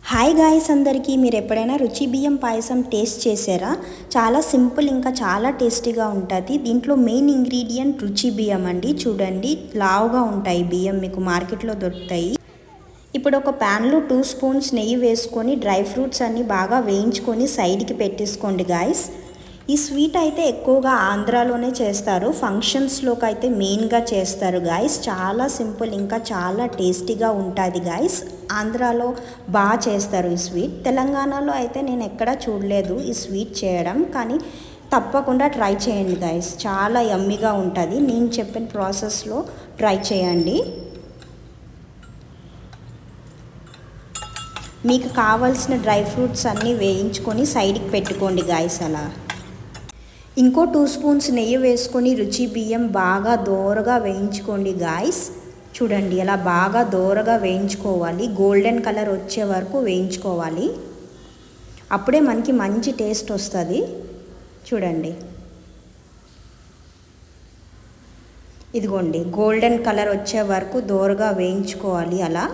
Hi guys, అందరికీ మీరు ఎప్పుడైనా రుచి బియ్యం పాయసం టేస్ట్ చేశారా? చాలా సింపుల్, ఇంకా చాలా టేస్టీగా ఉంటుంది. దీంట్లో మెయిన్ ఇంగ్రీడియంట్ రుచి బియ్యం అండి. చూడండి, లావుగా ఉంటాయి బియ్యం, మీకు మార్కెట్లో దొరుకుతాయి. ఇప్పుడు ఒక ప్యాన్లో 2 స్పూన్స్ నెయ్యి వేసుకొని డ్రై ఫ్రూట్స్ అన్నీ బాగా వేయించుకొని సైడ్కి పెట్టేసుకోండి గాయ్స్. ఈ స్వీట్ అయితే ఎక్కువగా ఆంధ్రాలోనే చేస్తారు, ఫంక్షన్స్లోకి అయితే మెయిన్గా చేస్తారు గాయ్స్. చాలా సింపుల్, ఇంకా చాలా టేస్టీగా ఉంటుంది గాయ్స్. ఆంధ్రాలో బాగా చేస్తారు ఈ స్వీట్. తెలంగాణలో అయితే నేను ఎక్కడా చూడలేదు ఈ స్వీట్ చేయడం, కానీ తప్పకుండా ట్రై చేయండి గాయ్స్. చాలా యమ్మీగా ఉంటుంది. నేను చెప్పిన ప్రాసెస్లో ట్రై చేయండి. మీకు కావాల్సిన డ్రై ఫ్రూట్స్ అన్నీ వేయించుకొని సైడ్కి పెట్టుకోండి గాయ్స్. అలా ఇంకో 2 స్పూన్స్ నెయ్యి వేసుకొని రుచి బియ్యం బాగా దోరగా వేయించుకోండి గాయ్స్. చూడండి, అలా బాగా దోరగా వేయించుకోవాలి. గోల్డెన్ కలర్ వచ్చే వరకు వేయించుకోవాలి. అప్పుడే మనకి మంచి టేస్ట్ వస్తుంది. చూడండి, ఇదిగోండి, గోల్డెన్ కలర్ వచ్చే వరకు దోరగా వేయించుకోవాలి. అలా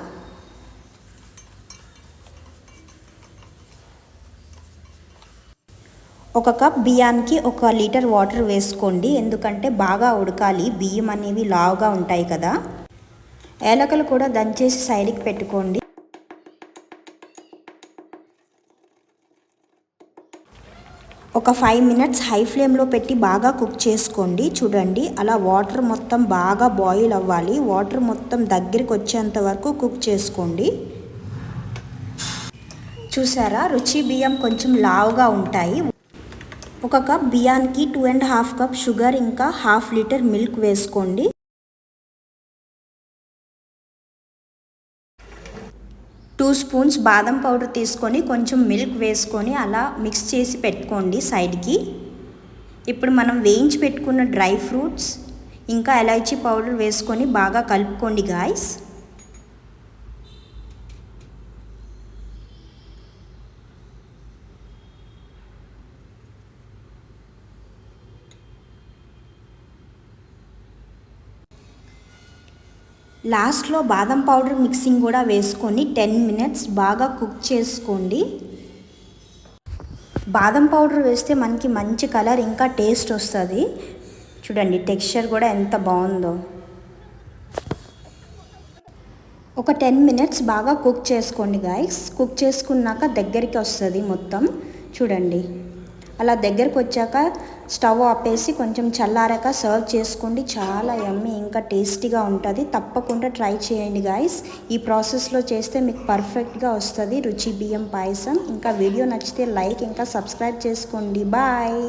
ఒక కప్ బియ్యానికి 1 లీటర్ వాటర్ వేసుకోండి, ఎందుకంటే బాగా ఉడకాలి. బియ్యం అనేవి లావుగా ఉంటాయి కదా. ఏలకలు కూడా దంచేసి సైడ్కి పెట్టుకోండి. ఒక 5 మినిట్స్ హై ఫ్లేమ్లో పెట్టి బాగా కుక్ చేసుకోండి. చూడండి, అలా వాటర్ మొత్తం బాగా బాయిల్ అవ్వాలి. వాటర్ మొత్తం దగ్గరికి వచ్చేంత వరకు కుక్ చేసుకోండి. చూసారా, రుచి బియ్యం కొంచెం లావుగా ఉంటాయి. ఒక కప్ బియ్యానికి 2.5 కప్ షుగర్, ఇంకా 1/2 లీటర్ మిల్క్ వేసుకోండి. టూ స్పూన్స్ బాదం పౌడర్ తీసుకొని కొంచెం మిల్క్ వేసుకొని అలా మిక్స్ చేసి పెట్టుకోండి సైడ్కి. ఇప్పుడు మనం వేయించి పెట్టుకున్న డ్రై ఫ్రూట్స్ ఇంకా ఎలైచీ పౌడర్ వేసుకొని బాగా కలుపుకోండి గాయ్స్. లాస్ట్లో బాదం పౌడర్ మిక్సింగ్ కూడా వేసుకొని 10 మినిట్స్ బాగా కుక్ చేసుకోండి. బాదం పౌడర్ వేస్తే మనకి మంచి కలర్ ఇంకా టేస్ట్ వస్తుంది. చూడండి, టెక్స్చర్ కూడా ఎంత బాగుందో. ఒక 10 మినిట్స్ బాగా కుక్ చేసుకోండి గాయ్స్. కుక్ చేసుకున్నాక దగ్గరికి వస్తుంది మొత్తం. చూడండి, అలా దగ్గరకు వచ్చాక స్టవ్ ఆపేసి కొంచెం చల్లారాక సర్వ్ చేసుకోండి. చాలా యమ్మీ ఇంకా టేస్టీగా ఉంటుంది. తప్పకుండా ట్రై చేయండి గాయ్స్. ఈ ప్రాసెస్లో చేస్తే మీకు పర్ఫెక్ట్గా వస్తుంది రుచి బియ్యం పాయసం. ఇంకా వీడియో నచ్చితే లైక్ ఇంకా సబ్స్క్రైబ్ చేసుకోండి. బాయ్.